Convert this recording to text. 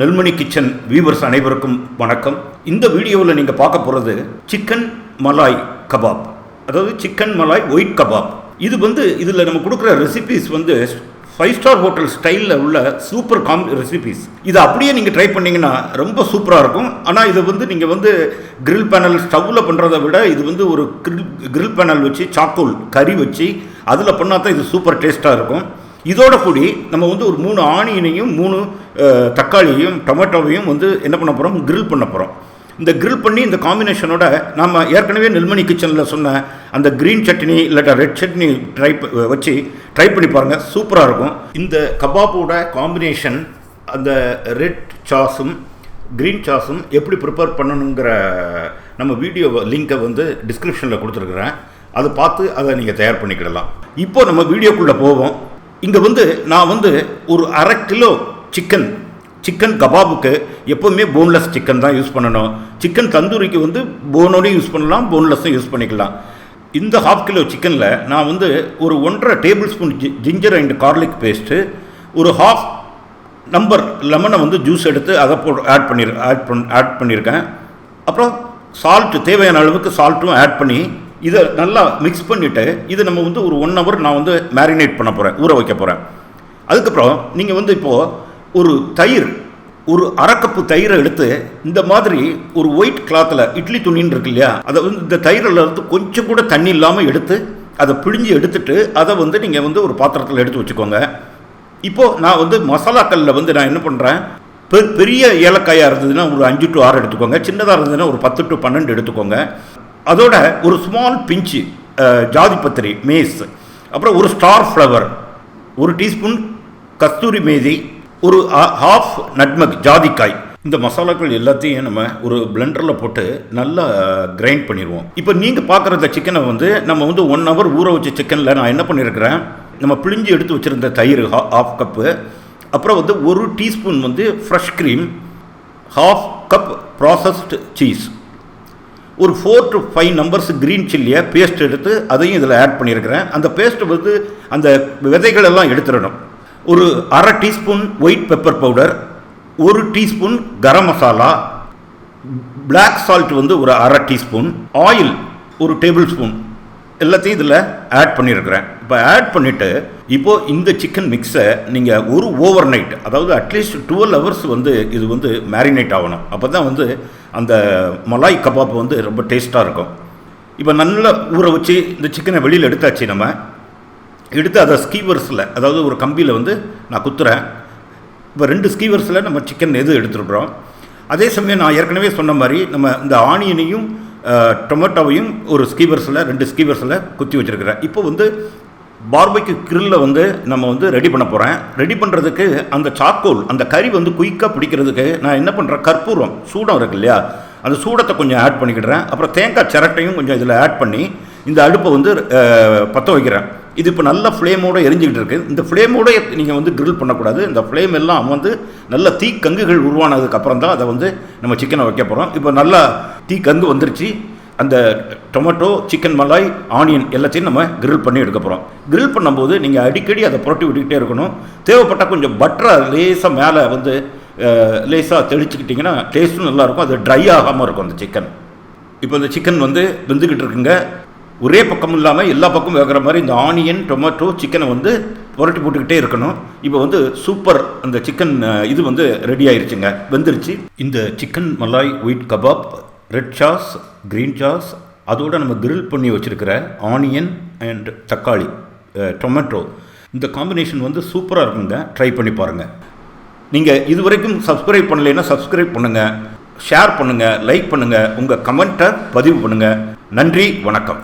நெல்மணி kitchen viewers அனைவருக்கும் வணக்கம். இந்த வீடியோவில் நீங்கள் பார்க்க போகிறது சிக்கன் மலாய் கபாப், அதாவது சிக்கன் மலாய் ஒயிட் கபாப். இது இதில் நம்ம கொடுக்குற ரெசிபீஸ் 5 ஸ்டார் ஹோட்டல் ஸ்டைலில் உள்ள சூப்பர் ரெசிபீஸ். இதை அப்படியே நீங்கள் ட்ரை பண்ணிங்கன்னா ரொம்ப சூப்பராக இருக்கும். ஆனால் இதை நீங்கள் கிரில் பேனல் ஸ்டவ்வில் பண்ணுறதை விட இது ஒரு கிரில் பேனல் வச்சு சாக்கோல் கறி வச்சு அதில் பண்ணால் தான் இது சூப்பர் டேஸ்ட்டாக இருக்கும். இதோட கூடி நம்ம ஒரு 3 ஆனியனையும் 3 தக்காளியையும் டொமேட்டோவையும் என்ன பண்ண போகிறோம், கிரில் பண்ண போகிறோம். இந்த கிரில் பண்ணி இந்த காம்பினேஷனோட நம்ம ஏற்கனவே நெல்மணி கிச்சனில் சொன்ன அந்த க்ரீன் சட்னி இல்லாட்டா ரெட் சட்னி வச்சு ட்ரை பண்ணி பாருங்கள், சூப்பராக இருக்கும். இந்த கபாபோட காம்பினேஷன் அந்த ரெட் சாஸும் க்ரீன் சாஸும் எப்படி ப்ரிப்பேர் பண்ணணுங்கிற நம்ம வீடியோ லிங்கை டிஸ்கிரிப்ஷனில் கொடுத்துருக்குறேன். அதை பார்த்து அதை நீங்கள் தயார் பண்ணிக்கிடலாம். இப்போ நம்ம வீடியோக்குள்ளே போவோம். இங்கே நான் ஒரு 1/2 கிலோ சிக்கன் கபாபுக்கு எப்போவுமே போன்லெஸ் சிக்கன் தான் யூஸ் பண்ணணும். சிக்கன் தந்தூரிக்கு போனோடையும் யூஸ் பண்ணலாம், போன்லெஸ்ஸும் யூஸ் பண்ணிக்கலாம். இந்த 1/2 கிலோ சிக்கனில் நான் ஒரு 1.5 table spoon ginger and garlic paste, ஒரு 1/2 நம்பர் லெமனை ஜூஸ் எடுத்து அதை ஆட் பண்ணியிருக்கேன். அப்புறம் சால்ட்டு, தேவையான அளவுக்கு சால்ட்டும் ஆட் பண்ணி இதை நல்லா மிக்ஸ் பண்ணிவிட்டு இதை நம்ம ஒரு 1 ஹவர் நான் மேரினேட் பண்ண போகிறேன், ஊற வைக்க போகிறேன். அதுக்கப்புறம் நீங்கள் இப்போது ஒரு தயிர், ஒரு 1/2 கப்பு தயிரை எடுத்து இந்த மாதிரி ஒரு ஒயிட் கிளாத்தில், இட்லி துணின்னு இருக்கு இல்லையா, அதை இந்த தயிரில் கொஞ்சம் கூட தண்ணி இல்லாமல் எடுத்து அதை பிழிஞ்சு எடுத்துட்டு அதை நீங்கள் ஒரு பாத்திரத்தில் எடுத்து வச்சுக்கோங்க. இப்போது நான் மசாலாக்களில் நான் என்ன பண்ணுறேன், பெரிய ஏலக்காயாக இருந்ததுன்னா ஒரு 5 to 6 எடுத்துக்கோங்க, சின்னதாக இருந்ததுன்னா ஒரு 10 to 12 எடுத்துக்கோங்க. அதோட ஒரு ஸ்மால் பிஞ்சு ஜாதிபத்திரி மேஸ், அப்புறம் ஒரு ஸ்டார் ஃப்ளவர், 1 டீஸ்பூன் கஸ்தூரி மேதி, ஒரு 1/2 நட்மக் ஜாதிக்காய். இந்த மசாலாக்கள் எல்லாத்தையும் நம்ம ஒரு பிளெண்டரில் போட்டு நல்லா கிரைண்ட் பண்ணிடுவோம். இப்போ நீங்கள் பார்க்குற இந்த சிக்கனை நம்ம 1 ஹவர் ஊற வச்ச சிக்கனில் நான் என்ன பண்ணியிருக்கிறேன், நம்ம பிழிஞ்சு எடுத்து வச்சுருந்த தயிர் 1/2 கப்பு, அப்புறம் 1 teaspoon fresh cream, 1/2 cup processed cheese, ஒரு 4 to 5 நம்பர்ஸ் க்ரீன் சில்லியை பேஸ்ட் எடுத்து அதையும் இதில் ஆட் பண்ணியிருக்கிறேன். அந்த பேஸ்ட்டு அந்த விதைகளெல்லாம் எடுத்துடணும். ஒரு 1/2 teaspoon white pepper powder, 1 teaspoon garam masala, black salt ஒரு 1/2 டீஸ்பூன், ஆயில் 1 டேபிள் ஸ்பூன் எல்லாத்தையும் இதில் ஆட் பண்ணியிருக்கிறேன். இப்போ ஆட் பண்ணிவிட்டு இப்போது இந்த சிக்கன் மிக்ஸை நீங்கள் ஒரு ஓவர் நைட், அதாவது அட்லீஸ்ட் 12 ஹவர்ஸ் இது மேரினேட் ஆகணும். அப்போ தான் அந்த மலாய் கபாப் ரொம்ப டேஸ்ட்டாக இருக்கும். இப்போ நல்லா ஊற வச்சு இந்த சிக்கனை வெளியில் எடுத்தாச்சு. நம்ம எடுத்து அதை ஸ்கீவர்ஸில், அதாவது ஒரு கம்பியில் நான் குத்துறேன். இப்போ 2 ஸ்கீவர்ஸில் நம்ம சிக்கன் எடுத்துருக்குறோம். அதே சமயம் நான் ஏற்கனவே சொன்ன மாதிரி நம்ம இந்த ஆனியனையும் டொமேட்டோவையும் ஒரு ஸ்கீவர்ஸில் 2 ஸ்கீவர்ஸில் குத்தி வச்சுருக்கிறேன். இப்போ பார்பெக்யூ கிரில்லில் நம்ம ரெடி பண்ண போகிறேன். ரெடி பண்ணுறதுக்கு அந்த சாக்கோல், அந்த கறி குயிக்காக பிடிக்கிறதுக்கு நான் என்ன பண்ணுறேன், கற்பூரம் சூடம் இருக்கு இல்லையா, அந்த சூடத்தை கொஞ்சம் ஆட் பண்ணிக்கிடுறேன். அப்புறம் தேங்காய் சிரட்டையும் கொஞ்சம் இதில் ஆட் பண்ணி இந்த அடுப்பை பற்ற வைக்கிறேன். இது இப்போ நல்ல ஃப்ளேமோடு எரிஞ்சிக்கிட்டு இருக்குது. இந்த ஃப்ளேமோடு நீங்கள் கிரில் பண்ணக்கூடாது. இந்த ஃப்ளேம் எல்லாம் நல்ல தீக்கங்குகள் உருவானதுக்கப்புறம் தான் அதை நம்ம சிக்கனை வைக்க போகிறோம். இப்போ நல்லா தீக்கங்கு வந்துருச்சு. அந்த டொமேட்டோ, சிக்கன் மலாய், ஆனியன் எல்லாத்தையும் நம்ம கிரில் பண்ணி எடுக்க போகிறோம். கிரில் பண்ணும்போது நீங்கள் அடிக்கடி அதை புரட்டி விட்டுக்கிட்டே இருக்கணும். தேவைப்பட்டால் கொஞ்சம் பட்டரை லேசாக மேலே லேசாக தெளிச்சுக்கிட்டிங்கன்னா டேஸ்ட்டும் நல்லாயிருக்கும். அது ட்ரை ஆகாமல் இருக்கும் அந்த சிக்கன். இப்போ இந்த சிக்கன் வெந்துக்கிட்டு இருக்குங்க. ஒரே பக்கம் இல்லாமல் எல்லா பக்கமும் வேகிற மாதிரி இந்த ஆனியன், டொமேட்டோ, சிக்கனை புரட்டி போட்டுக்கிட்டே இருக்கணும். இப்போ சூப்பர் அந்த சிக்கன் இது ரெடி ஆயிடுச்சுங்க, வெந்துருச்சு. இந்த chicken malai white kebab, red sauce, green sauce, அதோடு நம்ம கிரில் பண்ணி வச்சுருக்கிற ஆனியன் அண்ட் தக்காளி, டொமேட்டோ, இந்த காம்பினேஷன் சூப்பராக இருக்குங்க. ட்ரை பண்ணி பாருங்கள். நீங்கள் இது வரைக்கும் சப்ஸ்கிரைப் பண்ணலைன்னா சப்ஸ்கிரைப் பண்ணுங்கள், ஷேர் பண்ணுங்கள், லைக் பண்ணுங்கள், உங்கள் கமெண்ட்டை பதிவு பண்ணுங்கள். நன்றி, வணக்கம்.